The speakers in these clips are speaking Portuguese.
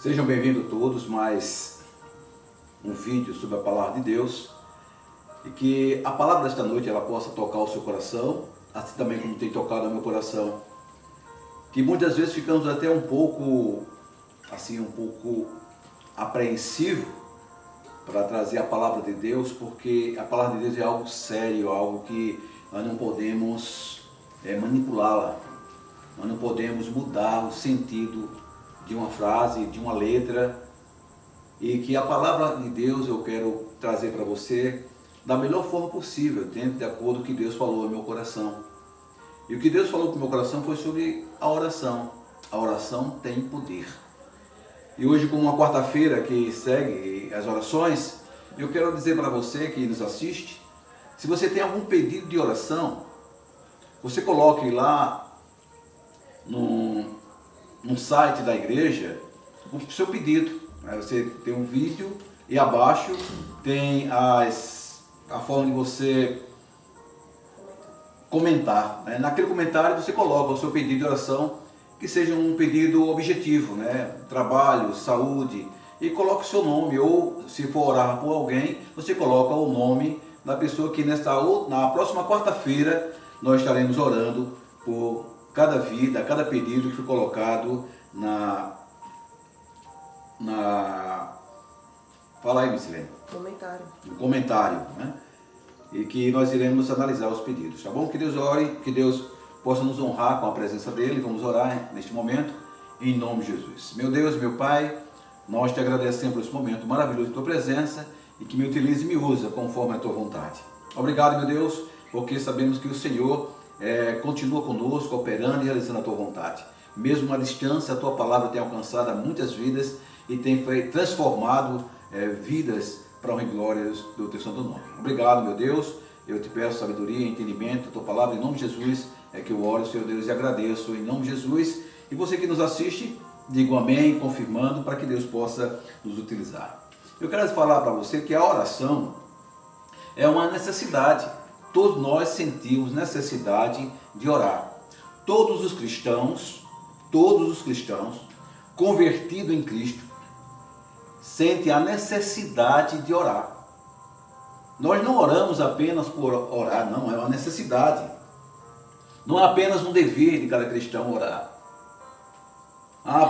Sejam bem-vindos todos, mais um vídeo sobre a Palavra de Deus, e que a palavra desta noite ela possa tocar o seu coração, assim também como tem tocado o meu coração, que muitas vezes ficamos até um pouco apreensivo para trazer a Palavra de Deus, porque a Palavra de Deus é algo sério, algo que nós não podemos manipulá-la, nós não podemos mudar o sentido de uma frase, de uma letra, e que a Palavra de Deus eu quero trazer para você da melhor forma possível, dentro de acordo com o que Deus falou no meu coração. E o que Deus falou no meu coração foi sobre a oração. A oração tem poder. E hoje, como uma quarta-feira que segue as orações, eu quero dizer para você que nos assiste, se você tem algum pedido de oração, você coloque lá no site da igreja o seu pedido. Aí você tem um vídeo e abaixo tem a forma de você comentar. Naquele comentário você coloca o seu pedido de oração, que seja um pedido objetivo, trabalho, saúde, e coloque o seu nome, ou se for orar por alguém, você coloca o nome da pessoa que na próxima quarta-feira nós estaremos orando por cada vida, cada pedido que foi colocado fala aí, Micilene. No comentário, E que nós iremos analisar os pedidos, tá bom? Que Deus ore, que Deus possa nos honrar com a presença dEle. Vamos orar neste momento, em nome de Jesus. Meu Deus, meu Pai, nós te agradecemos por esse momento maravilhoso de tua presença e que me utilize e me usa conforme a tua vontade. Obrigado, meu Deus, porque sabemos que o Senhor continua conosco, operando e realizando a tua vontade. Mesmo à distância, a tua palavra tem alcançado muitas vidas e tem transformado vidas para a honra e glória do teu santo nome. Obrigado, meu Deus. Eu te peço sabedoria, entendimento, a tua palavra, em nome de Jesus, que eu oro, Senhor Deus, e agradeço em nome de Jesus. E você que nos assiste, diga um amém, confirmando, para que Deus possa nos utilizar. Eu quero falar para você que a oração é uma necessidade. Todos nós sentimos necessidade de orar. Todos os cristãos convertidos em Cristo, sentem a necessidade de orar. Nós não oramos apenas por orar, não, é uma necessidade. Não é apenas um dever de cada cristão orar.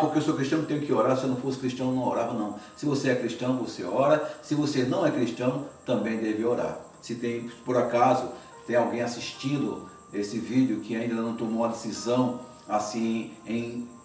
Porque eu sou cristão, tenho que orar. Se eu não fosse cristão, eu não orava, não. Se você é cristão, você ora. Se você não é cristão, também deve orar. Se por acaso tem alguém assistindo esse vídeo que ainda não tomou uma decisão assim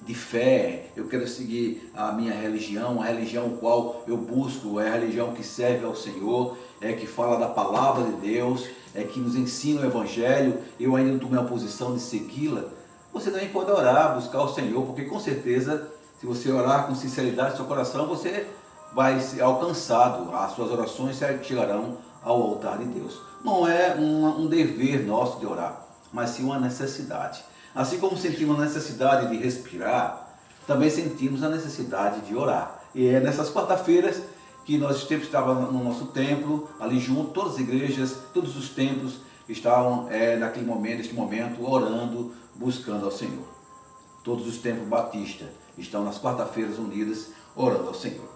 de fé, eu quero seguir a minha religião, a religião qual eu busco, é a religião que serve ao Senhor, que fala da palavra de Deus, que nos ensina o Evangelho, eu ainda não tomei a posição de segui-la. Você também pode orar, buscar o Senhor, porque com certeza, se você orar com sinceridade no seu coração, você vai ser alcançado, as suas orações chegarão ao altar de Deus. Não é um dever nosso de orar, mas sim uma necessidade. Assim como sentimos a necessidade de respirar, também sentimos a necessidade de orar. E é nessas quarta-feiras que nós estávamos no nosso templo, ali junto, todas as igrejas, todos os templos estavam neste momento, orando, buscando ao Senhor. Todos os templos batistas estão nas quarta-feiras unidas, orando ao Senhor.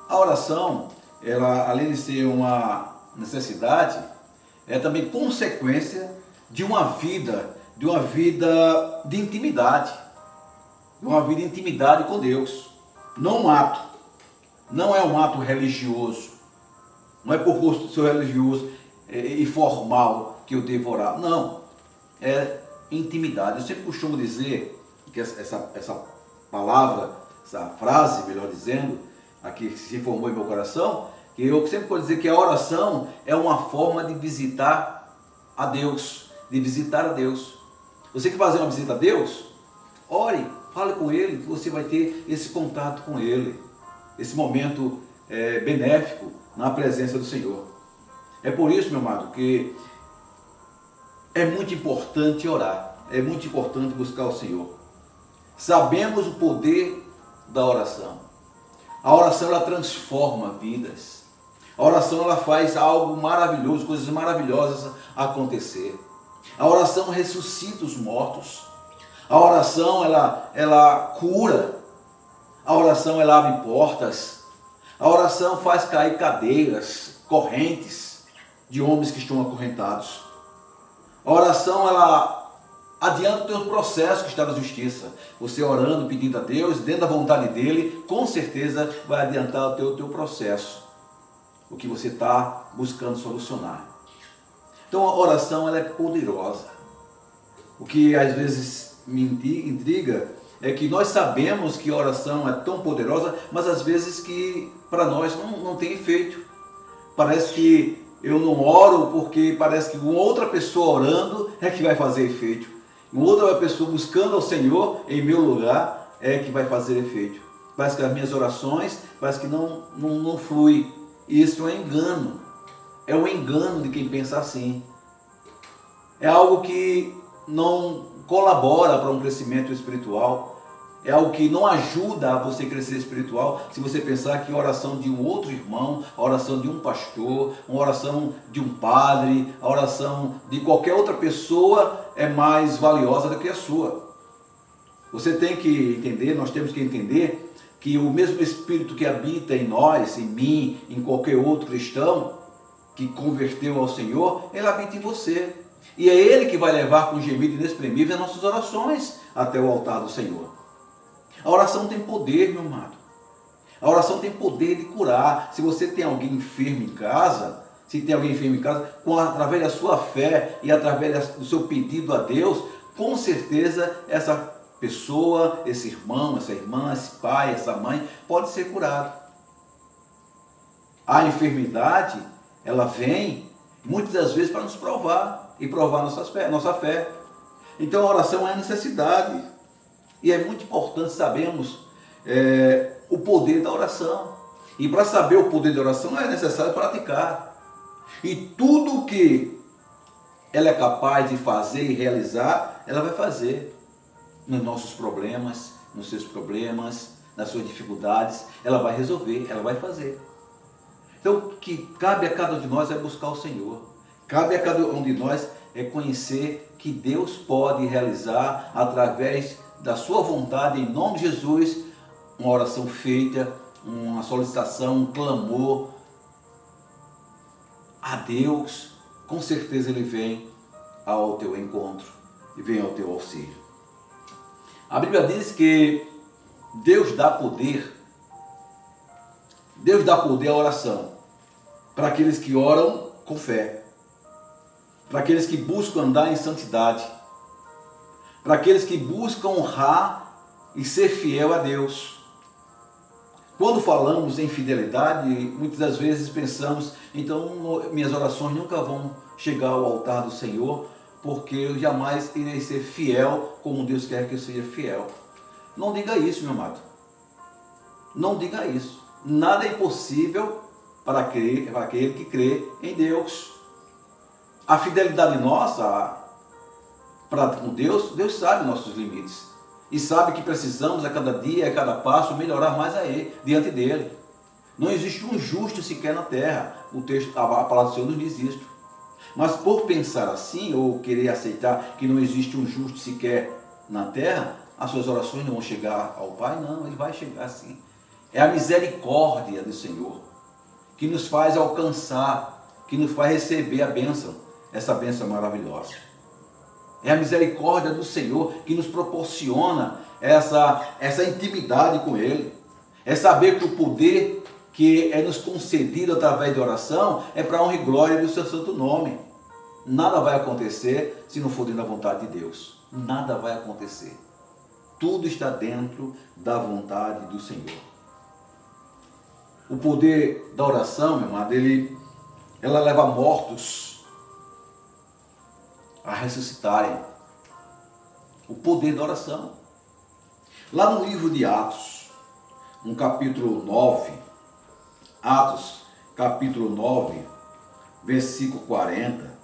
A oração, ela, além de ser uma necessidade, é também consequência de uma vida de intimidade, com Deus. Não um ato, não é um ato religioso, não é por gosto de ser religioso e formal que eu devo orar, não, é intimidade. Eu sempre costumo dizer que essa palavra, essa frase, melhor dizendo, aqui se formou em meu coração, que eu sempre vou dizer que a oração é uma forma de visitar a Deus. Você que fazer uma visita a Deus, ore, fale com Ele, que você vai ter esse contato com Ele, esse momento benéfico na presença do Senhor. É por isso, meu amado, que é muito importante orar, é muito importante buscar o Senhor. Sabemos o poder da oração. A oração, ela transforma vidas. A oração, ela faz algo maravilhoso, coisas maravilhosas acontecer. A oração ressuscita os mortos. A oração, ela cura. A oração ela abre portas. A oração faz cair cadeias, correntes de homens que estão acorrentados. A oração ela adianta o teu processo que está na justiça. Você orando, pedindo a Deus, dentro da vontade dele, com certeza vai adiantar o teu processo. O que você está buscando solucionar. Então a oração ela é poderosa. O que às vezes me intriga é que nós sabemos que a oração é tão poderosa, mas às vezes que para nós não tem efeito. Parece que eu não oro porque parece que uma outra pessoa orando é que vai fazer efeito. Uma outra pessoa buscando ao Senhor em meu lugar é que vai fazer efeito. Parece que as minhas orações parece que não flui. Isso é um engano. É um engano de quem pensa assim. É algo que não colabora para um crescimento espiritual. É algo que não ajuda a você crescer espiritual se você pensar que a oração de um outro irmão, a oração de um pastor, a oração de um padre, a oração de qualquer outra pessoa é mais valiosa do que a sua. Você tem que entender, nós temos que entender que o mesmo Espírito que habita em nós, em mim, em qualquer outro cristão que converteu ao Senhor, ele habita em você. E é Ele que vai levar com gemido inexprimível as nossas orações até o altar do Senhor. A oração tem poder, meu amado. A oração tem poder de curar. Se você tem alguém enfermo em casa, através da sua fé e através do seu pedido a Deus, com certeza essa pessoa, esse irmão, essa irmã, esse pai, essa mãe, pode ser curado. A enfermidade, ela vem muitas das vezes para nos provar e provar nossa fé. Então a oração é necessidade. E é muito importante sabermos o poder da oração. E para saber o poder da oração é necessário praticar. E tudo que ela é capaz de fazer e realizar, ela vai fazer. Nos nossos problemas, nos seus problemas, nas suas dificuldades, ela vai resolver, ela vai fazer. Então o que cabe a cada um de nós é buscar o Senhor. Cabe a cada um de nós é conhecer que Deus pode realizar através da sua vontade, em nome de Jesus, uma oração feita, uma solicitação, um clamor a Deus, com certeza Ele vem ao teu encontro e vem ao teu auxílio. A Bíblia diz que Deus dá poder à oração para aqueles que oram com fé, para aqueles que buscam andar em santidade, para aqueles que buscam honrar e ser fiel a Deus. Quando falamos em fidelidade, muitas das vezes pensamos, então minhas orações nunca vão chegar ao altar do Senhor, porque eu jamais irei ser fiel como Deus quer que eu seja fiel. Não diga isso, meu amado. Não diga isso. Nada é impossível para aquele que crê em Deus. A fidelidade nossa para com Deus, Deus sabe nossos limites. E sabe que precisamos a cada dia, a cada passo, melhorar mais a Ele, diante dEle. Não existe um justo sequer na terra. A palavra do Senhor nos diz isso. Mas por pensar assim, ou querer aceitar que não existe um justo sequer na terra, as suas orações não vão chegar ao Pai? Não, Ele vai chegar sim. É a misericórdia do Senhor que nos faz alcançar, que nos faz receber a bênção, essa bênção maravilhosa. É a misericórdia do Senhor que nos proporciona essa intimidade com Ele. É saber que o poder que é nos concedido através de oração é para a honra e glória do seu santo nome. Nada vai acontecer se não for dentro da vontade de Deus. Nada vai acontecer. Tudo está dentro da vontade do Senhor. O poder da oração, meu amado, ela leva mortos a ressuscitarem. O poder da oração. Lá no livro de Atos, no capítulo 9, Atos, capítulo 9, versículo 40,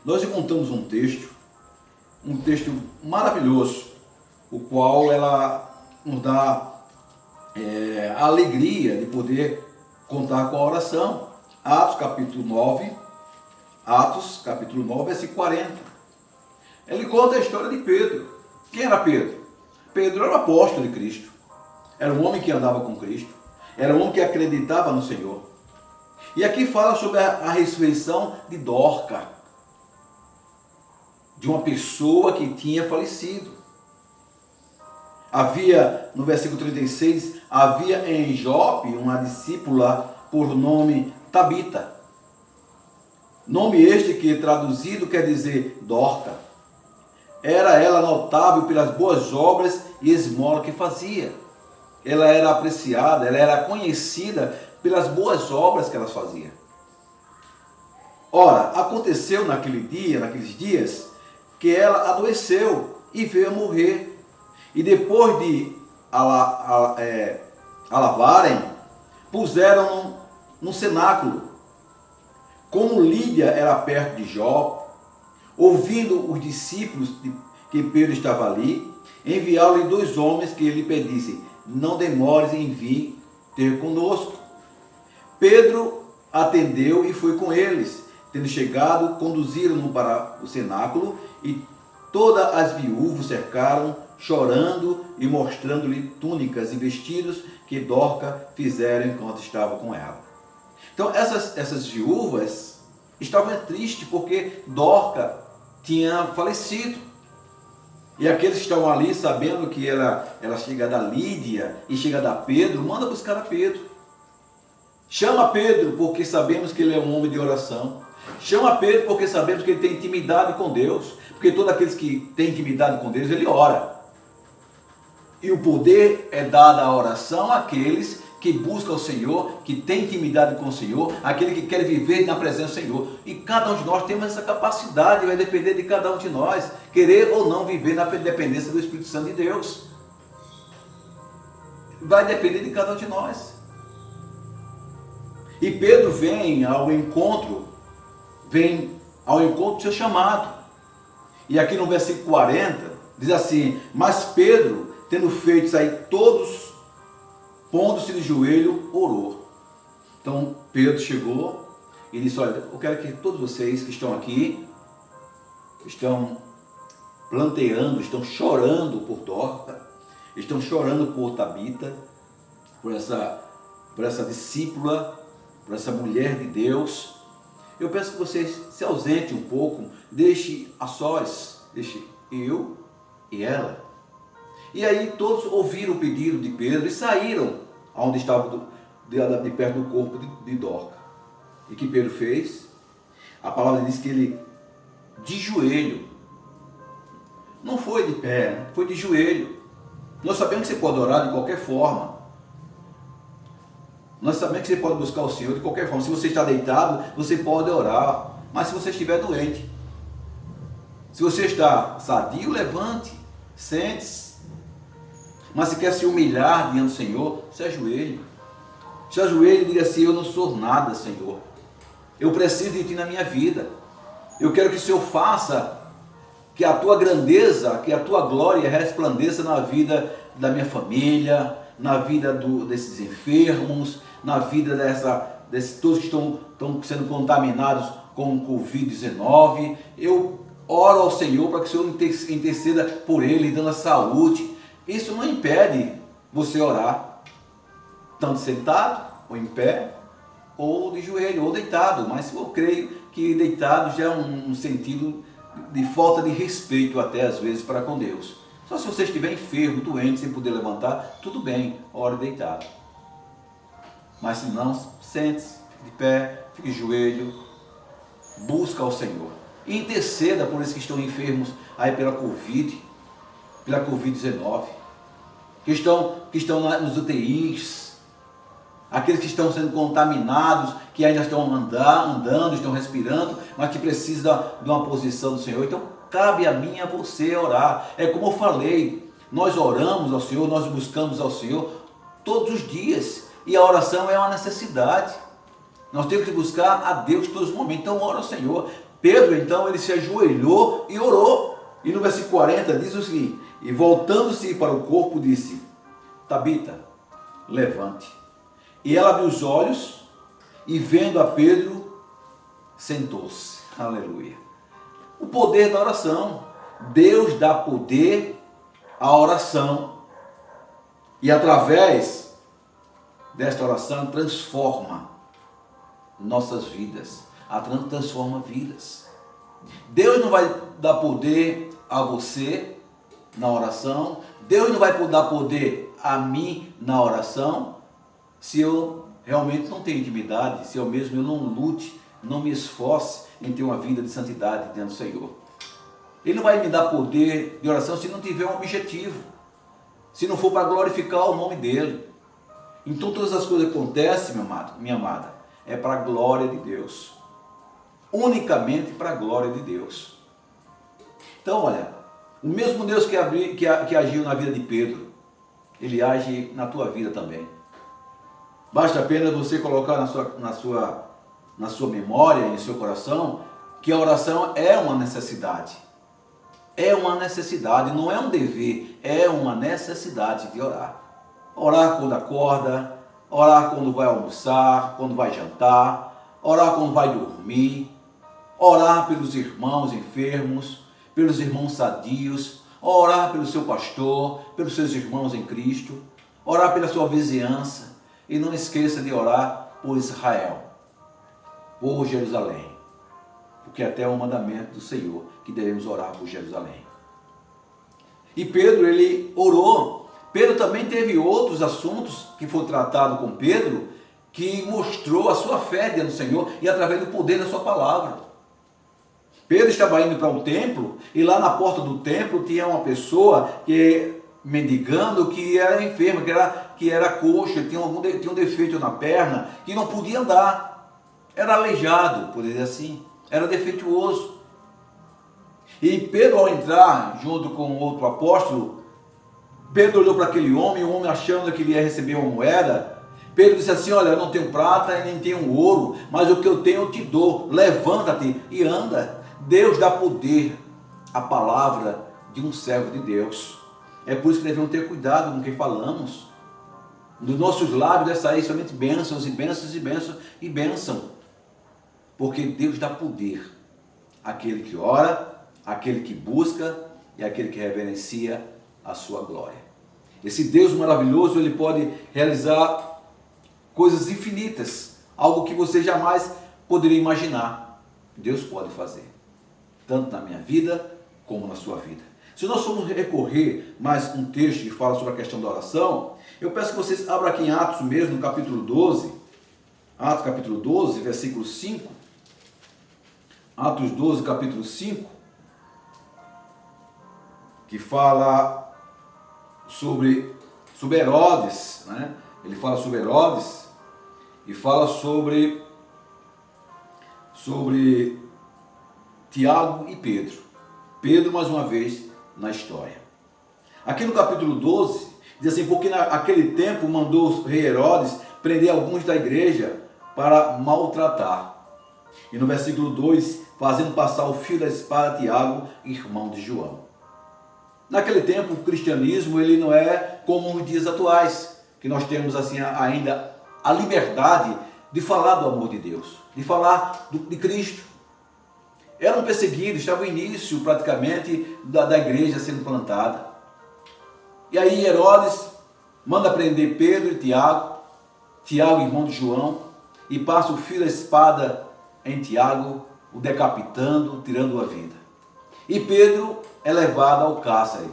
nós encontramos um texto maravilhoso, o qual ela nos dá a alegria de poder contar com a oração. Atos, capítulo 9, versículo 40. Ele conta a história de Pedro. Quem era Pedro? Pedro era o apóstolo de Cristo. Era um homem que andava com Cristo. Era um homem que acreditava no Senhor. E aqui fala sobre a ressurreição de Dorca, de uma pessoa que tinha falecido. Havia, no versículo 36, havia em Jope uma discípula por nome Tabita. Nome este que traduzido quer dizer Dorca. Era ela notável pelas boas obras e esmola que fazia. Ela era apreciada, ela era conhecida pelas boas obras que ela fazia. Ora, aconteceu naqueles dias, que ela adoeceu e veio a morrer. E depois de a lavarem, puseram no cenáculo. Como Lídia era perto de Jope, ouvindo os discípulos que Pedro estava ali, enviaram-lhe 2 homens que lhe pedissem: não demores em vir ter conosco. Pedro atendeu e foi com eles. Tendo chegado, conduziram-no para o cenáculo e todas as viúvas cercaram, chorando e mostrando-lhe túnicas e vestidos que Dorca fizeram enquanto estava com ela. Então essas viúvas estavam tristes porque Dorca tinha falecido. E aqueles que estavam ali, sabendo que ela chega da Lídia e chega da Pedro, manda buscar a Pedro. Chama Pedro porque sabemos que ele é um homem de oração. Chama Pedro porque sabemos que ele tem intimidade com Deus. Porque todos aqueles que têm intimidade com Deus, ele ora. E o poder é dado à oração àqueles que buscam o Senhor, que tem intimidade com o Senhor, aquele que quer viver na presença do Senhor. E cada um de nós temos essa capacidade, vai depender de cada um de nós, querer ou não viver na dependência do Espírito Santo de Deus. Vai depender de cada um de nós. E Pedro vem ao encontro do seu chamado. E aqui no versículo 40, diz assim: mas Pedro, tendo feito sair todos, pondo-se de joelho, orou. Então Pedro chegou e disse: olha, eu quero que todos vocês que estão aqui, estão planteando, estão chorando por Dorca, estão chorando por Tabita, por essa discípula, por essa mulher de Deus. Eu peço que vocês se ausentem um pouco, deixe a sós, deixe eu e ela. E aí todos ouviram o pedido de Pedro e saíram aonde estava de perto do corpo de Dorca. E o que Pedro fez? A palavra diz que ele, de joelho, não foi de pé, foi de joelho. Nós sabemos que você pode orar de qualquer forma. Nós sabemos que você pode buscar o Senhor de qualquer forma. Se você está deitado, você pode orar. Mas se você estiver doente, se você está sadio, levante, sente-se. Mas se quer se humilhar diante do Senhor, se ajoelhe. Se ajoelhe e diga assim: eu não sou nada, Senhor. Eu preciso de Ti na minha vida. Eu quero que o Senhor faça que a Tua grandeza, que a Tua glória resplandeça na vida da minha família, na vida desses enfermos, na vida desses todos que estão sendo contaminados com o Covid-19. Eu oro ao Senhor para que o Senhor interceda por ele, dando a saúde. Isso não impede você orar, tanto sentado, ou em pé, ou de joelho, ou deitado. Mas eu creio que deitado já é um sentido de falta de respeito até às vezes para com Deus. Só se você estiver enfermo, doente, sem poder levantar, tudo bem, ore deitado. Mas se não, sente-se de pé, fique de joelho, busca ao Senhor. E interceda por esses que estão enfermos aí pela Covid-19, que estão nos UTIs, aqueles que estão sendo contaminados, que ainda estão andando, estão respirando, mas que precisam de uma posição do Senhor. Então, cabe a mim e a você orar. É como eu falei, nós oramos ao Senhor, nós buscamos ao Senhor todos os dias. E a oração é uma necessidade. Nós temos que buscar a Deus todos os momentos. Então, ora ao Senhor. Pedro, então, ele se ajoelhou e orou. E no versículo 40 diz o seguinte: e voltando-se para o corpo, disse: Tabita, levante. E ela abriu os olhos e, vendo a Pedro, sentou-se. Aleluia. O poder da oração. Deus dá poder à oração. E através desta oração transforma nossas vidas, transforma vidas. Deus não vai dar poder a você na oração, Deus não vai dar poder a mim na oração, se eu realmente não tenho intimidade, se eu não lute, não me esforce em ter uma vida de santidade diante do Senhor. Ele não vai me dar poder de oração se não tiver um objetivo, se não for para glorificar o nome dele. Então todas as coisas que acontecem, meu amado, minha amada, é para a glória de Deus. Unicamente para a glória de Deus. Então, olha, o mesmo Deus que agiu na vida de Pedro, ele age na tua vida também. Basta apenas você colocar na sua memória, em seu coração, que a oração é uma necessidade. É uma necessidade, não é um dever, é uma necessidade de orar. Orar quando acorda, orar quando vai almoçar, quando vai jantar, orar quando vai dormir, orar pelos irmãos enfermos, pelos irmãos sadios, orar pelo seu pastor, pelos seus irmãos em Cristo, orar pela sua vizinhança, e não esqueça de orar por Israel, por Jerusalém, porque até é um mandamento do Senhor que devemos orar por Jerusalém. E Pedro, ele orou. Pedro também teve outros assuntos que foi tratado com Pedro, que mostrou a sua fé diante do Senhor e através do poder da sua palavra. Pedro estava indo para um templo e lá na porta do templo tinha uma pessoa mendigando, que era enferma, que era coxa, tinha um defeito na perna, que não podia andar, era aleijado, por dizer assim, era defeituoso. E Pedro, ao entrar junto com outro apóstolo, Pedro olhou para aquele homem, o homem achando que ele ia receber uma moeda. Pedro disse assim: olha, eu não tenho prata e nem tenho ouro, mas o que eu tenho eu te dou, levanta-te e anda. Deus dá poder à palavra de um servo de Deus. É por isso que devemos ter cuidado com o que falamos. Dos nossos lábios deve sair somente bênçãos e bênçãos e bênçãos e bênção. Porque Deus dá poder àquele que ora, àquele que busca e àquele que reverencia a sua glória. Esse Deus maravilhoso, ele pode realizar coisas infinitas, algo que você jamais poderia imaginar. Deus pode fazer, tanto na minha vida como na sua vida. Se nós formos recorrer mais um texto que fala sobre a questão da oração, eu peço que vocês abram aqui em Atos mesmo, no capítulo 12, Atos capítulo 12, versículo 5, Atos 12, capítulo 5, que fala sobre Herodes, né? Ele fala sobre Herodes e fala sobre Tiago e Pedro. Pedro, mais uma vez, na história. Aqui no capítulo 12, diz assim: porque naquele tempo mandou o rei Herodes prender alguns da igreja para maltratar. E no versículo 2, fazendo passar o fio da espada a Tiago, irmão de João. Naquele tempo, o cristianismo ele não é como nos dias atuais, que nós temos assim ainda a liberdade de falar do amor de Deus, de falar de Cristo. Eram perseguidos, estava o início praticamente da igreja sendo plantada. E aí Herodes manda prender Pedro e Tiago, irmão de João, e passa o fio da espada em Tiago, o decapitando, tirando a vida. E Pedro é levado ao cárcere.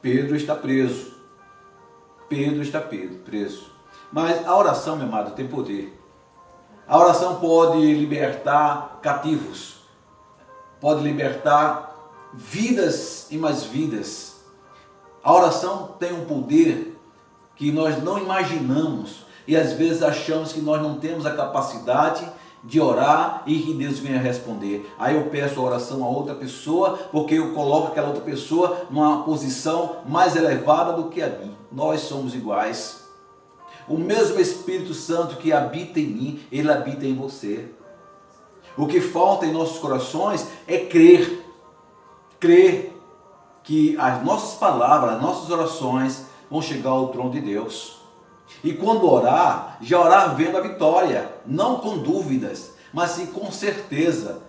Pedro está preso. Pedro está preso. Mas a oração, meu amado, tem poder. A oração pode libertar cativos. Pode libertar vidas e mais vidas. A oração tem um poder que nós não imaginamos. E às vezes achamos que nós não temos a capacidade de orar e que Deus venha responder. Aí eu peço a oração a outra pessoa, porque eu coloco aquela outra pessoa numa posição mais elevada do que a mim. Nós somos iguais. O mesmo Espírito Santo que habita em mim, ele habita em você. O que falta em nossos corações é crer que as nossas palavras, as nossas orações vão chegar ao trono de Deus. E quando orar, já orar vendo a vitória, não com dúvidas, mas sim com certeza,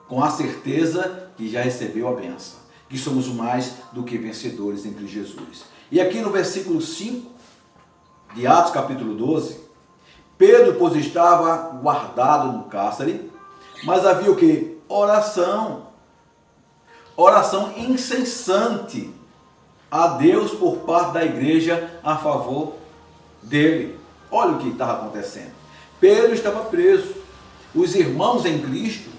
com a certeza que já recebeu a bênção, que somos mais do que vencedores em Cristo Jesus. E aqui no versículo 5, de Atos capítulo 12, Pedro, pois estava guardado no cárcere, mas havia o que? Oração incessante a Deus por parte da igreja a favor dele. Olha o que estava acontecendo. Pedro estava preso. Os irmãos em Cristo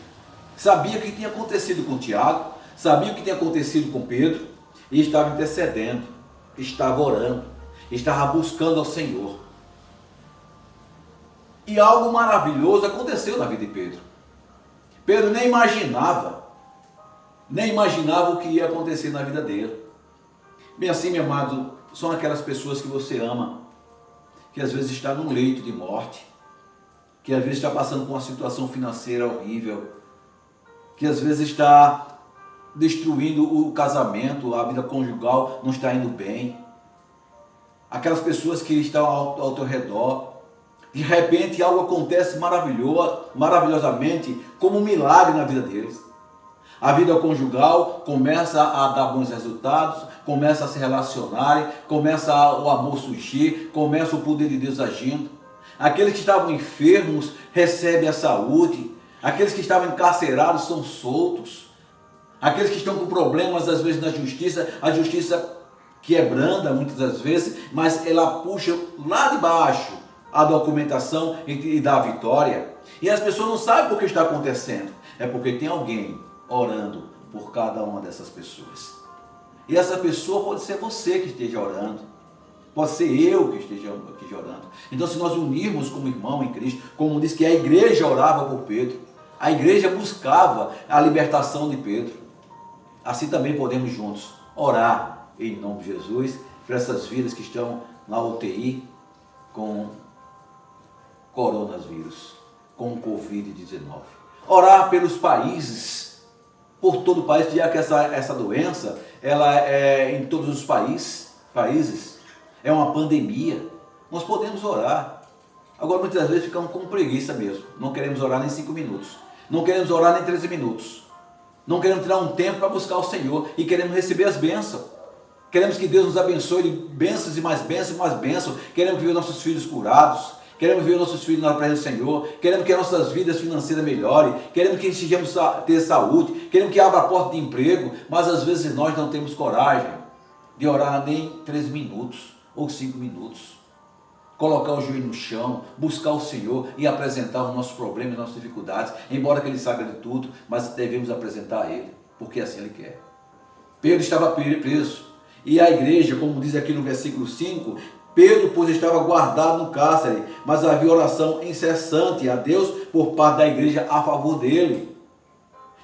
sabiam o que tinha acontecido com Tiago, sabiam o que tinha acontecido com Pedro, e estavam intercedendo, estavam orando, estavam buscando ao Senhor. E algo maravilhoso aconteceu na vida de Pedro. Pedro nem imaginava o que ia acontecer na vida dele. Bem assim, meu amado, são aquelas pessoas que você ama, que às vezes está num leito de morte, que às vezes está passando por uma situação financeira horrível, que às vezes está destruindo o casamento, a vida conjugal não está indo bem. Aquelas pessoas que estão ao teu redor, de repente algo acontece maravilhosamente, como um milagre na vida deles. A vida conjugal começa a dar bons resultados, começa a se relacionarem, começa o amor surgir, começa o poder de Deus agindo. Aqueles que estavam enfermos recebem a saúde, aqueles que estavam encarcerados são soltos, aqueles que estão com problemas às vezes na justiça, a justiça que é branda muitas das vezes, mas ela puxa lá de baixo a documentação e dá a vitória. E as pessoas não sabem o que está acontecendo, é porque tem alguém orando por cada uma dessas pessoas. E essa pessoa pode ser você que esteja orando, pode ser eu que esteja orando. Então, se nós unirmos como irmão em Cristo, como diz que a igreja orava por Pedro, a igreja buscava a libertação de Pedro, assim também podemos juntos orar em nome de Jesus para essas vidas que estão na UTI com coronavírus, com Covid-19. Orar pelos países, por todo o país, já que essa doença, ela é em todos os países, é uma pandemia. Nós podemos orar. Agora, muitas vezes ficamos com preguiça mesmo. Não queremos orar nem 5 minutos. Não queremos orar nem 13 minutos. Não queremos tirar um tempo para buscar o Senhor e queremos receber as bênçãos. Queremos que Deus nos abençoe de bênçãos e mais bênçãos e mais bênçãos. Queremos ver nossos filhos curados. Queremos ver nossos filhos na presença do Senhor. Queremos que nossas vidas financeiras melhorem. Queremos que estejamos ter saúde. Queremos que abra a porta de emprego. Mas às vezes nós não temos coragem de orar nem 3 minutos ou 5 minutos. Colocar o joelho no chão, buscar o Senhor e apresentar os nossos problemas, as nossas dificuldades. Embora que Ele saiba de tudo, mas devemos apresentar a Ele, porque assim Ele quer. Pedro estava preso. E a igreja, como diz aqui no versículo 5, Pedro, pois estava guardado no cárcere, mas havia oração incessante a Deus por parte da igreja a favor dele.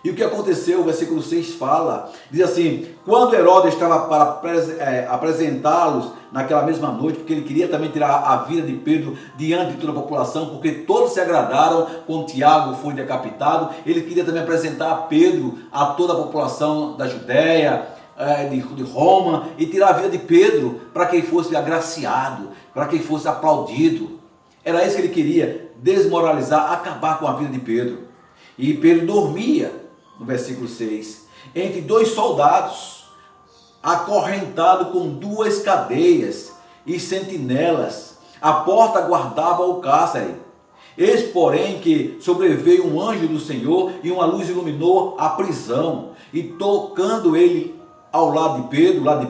E o que aconteceu? O versículo 6 fala, diz assim: quando Herodes estava para apresentá-los naquela mesma noite, porque ele queria também tirar a vida de Pedro diante de toda a população, porque todos se agradaram quando Tiago foi decapitado, ele queria também apresentar Pedro a toda a população da Judéia, de Roma, e tirar a vida de Pedro para que ele fosse agraciado, para que ele fosse aplaudido. Era isso que ele queria, desmoralizar, acabar com a vida de Pedro. E Pedro dormia, no versículo 6, entre 2 soldados, acorrentado com 2 cadeias e sentinelas. A porta guardava o cárcere. Eis, porém, que sobreveio um anjo do Senhor e uma luz iluminou a prisão. E tocando ele ao lado de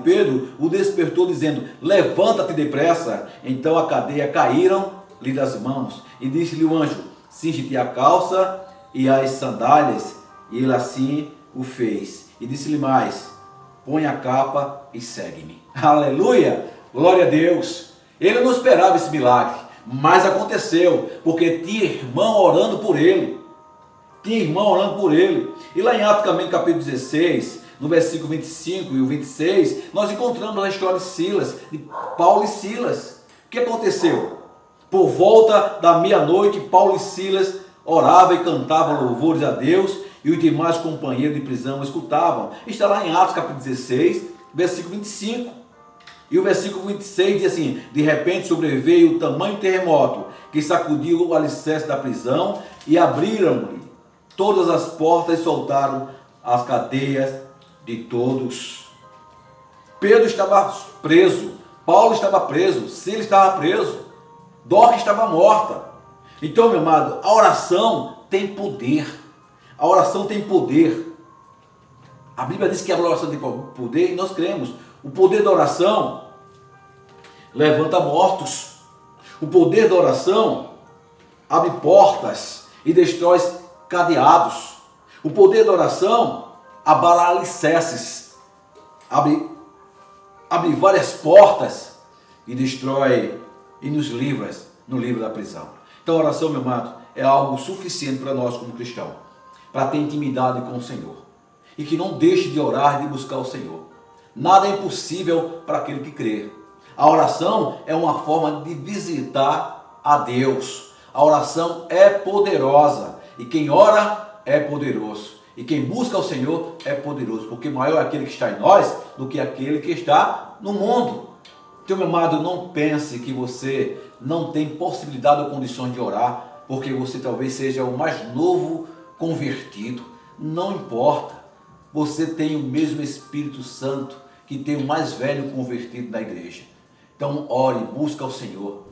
Pedro, o despertou dizendo: levanta-te depressa. Então a cadeia caíram-lhe das mãos. E disse-lhe o anjo: cinge-te a calça e as sandálias. E ele assim o fez. E disse-lhe mais: põe a capa e segue-me. Aleluia! Glória a Deus! Ele não esperava esse milagre, mas aconteceu, porque tinha irmão orando por ele. E lá em Atos também, capítulo 16, no versículo 25 e o 26, nós encontramos a história de Silas, de Paulo e Silas. O que aconteceu? Por volta da meia-noite, Paulo e Silas oravam e cantavam louvores a Deus, e os demais companheiros de prisão escutavam. Está lá em Atos capítulo 16, versículo 25. E o versículo 26 diz assim: de repente sobreveio o tamanho terremoto que sacudiu o alicerce da prisão, e abriram-lhe todas as portas e soltaram as cadeias de todos. Pedro estava preso Paulo estava preso, Silas estava preso, Dorcas estava morta. Então, meu amado, a oração tem poder. A oração tem poder. A Bíblia diz que a oração tem poder e nós cremos. O poder da oração levanta mortos. O poder da oração abre portas e destrói cadeados. O poder da oração abala alicerces. Abre várias portas e destrói e nos livra da prisão. Então a oração, meu amado, é algo suficiente para nós como cristãos, para ter intimidade com o Senhor. E que não deixe de orar e de buscar o Senhor. Nada é impossível para aquele que crê. A oração é uma forma de visitar a Deus. A oração é poderosa. E quem ora é poderoso. E quem busca o Senhor é poderoso. Porque maior é aquele que está em nós do que aquele que está no mundo. Então, meu amado, não pense que você não tem possibilidade ou condições de orar, porque você talvez seja o mais novo convertido. Não importa. Você tem o mesmo Espírito Santo que tem o mais velho convertido na igreja. Então, ore, busca o Senhor.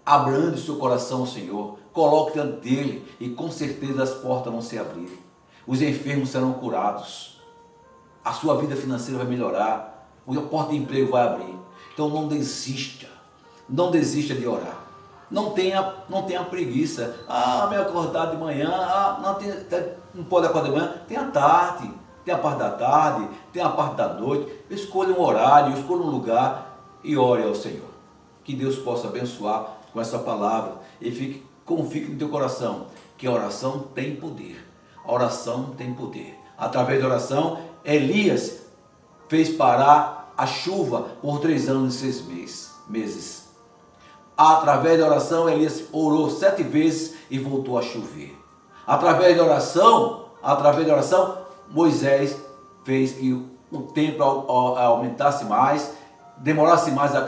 Abrande o seu coração ao Senhor. Coloque diante dele e com certeza as portas vão se abrir. Os enfermos serão curados. A sua vida financeira vai melhorar. A porta de emprego vai abrir. Então não desista. Não desista de orar. Não tenha preguiça. Me acordar de manhã. Não pode acordar de manhã. Tem a tarde. Tem a parte da tarde. Tem a parte da noite. Escolha um horário. Escolha um lugar. E ore ao Senhor. Que Deus possa abençoar com essa palavra. E confie no teu coração. Que a oração tem poder. A oração tem poder. Através da oração, Elias fez parar a chuva por 3 anos e 6 meses. Através da oração, Elias orou 7 vezes e voltou a chover. Através da oração, Moisés fez que o tempo aumentasse mais, demorasse mais a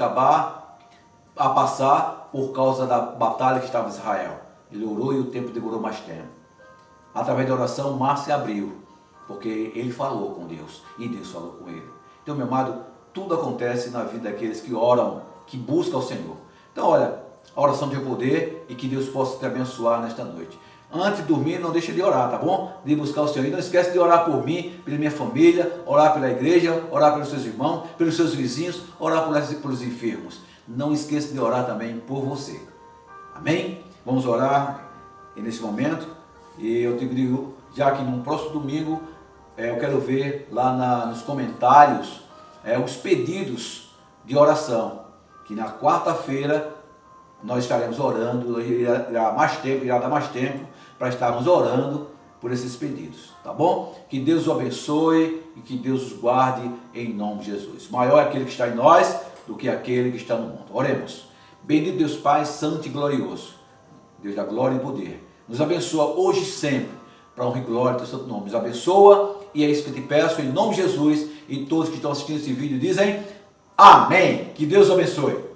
passar por causa da batalha que estava em Israel. Ele orou e o tempo demorou mais tempo. Através da oração, o mar se abriu, porque ele falou com Deus e Deus falou com ele. Então, meu amado, tudo acontece na vida daqueles que oram, que buscam o Senhor. Então, olha, a oração tem poder e que Deus possa te abençoar nesta noite. Antes de dormir, não deixe de orar, tá bom? De buscar o Senhor. E não esquece de orar por mim, pela minha família, orar pela igreja, orar pelos seus irmãos, pelos seus vizinhos, orar pelos enfermos. Não esqueça de orar também por você. Amém? Vamos orar nesse momento. E eu te digo, já que no próximo domingo, eu quero ver lá nos comentários os pedidos de oração. Que na quarta-feira nós estaremos orando, irá dar mais tempo para estarmos orando por esses pedidos, tá bom? Que Deus os abençoe e que Deus os guarde em nome de Jesus. Maior é aquele que está em nós do que aquele que está no mundo. Oremos. Bendito Deus Pai, santo e glorioso, Deus da glória e poder, nos abençoa hoje e sempre, para honra e glória do teu santo nome. Nos abençoa e é isso que eu te peço em nome de Jesus, e todos que estão assistindo esse vídeo dizem amém. Que Deus abençoe.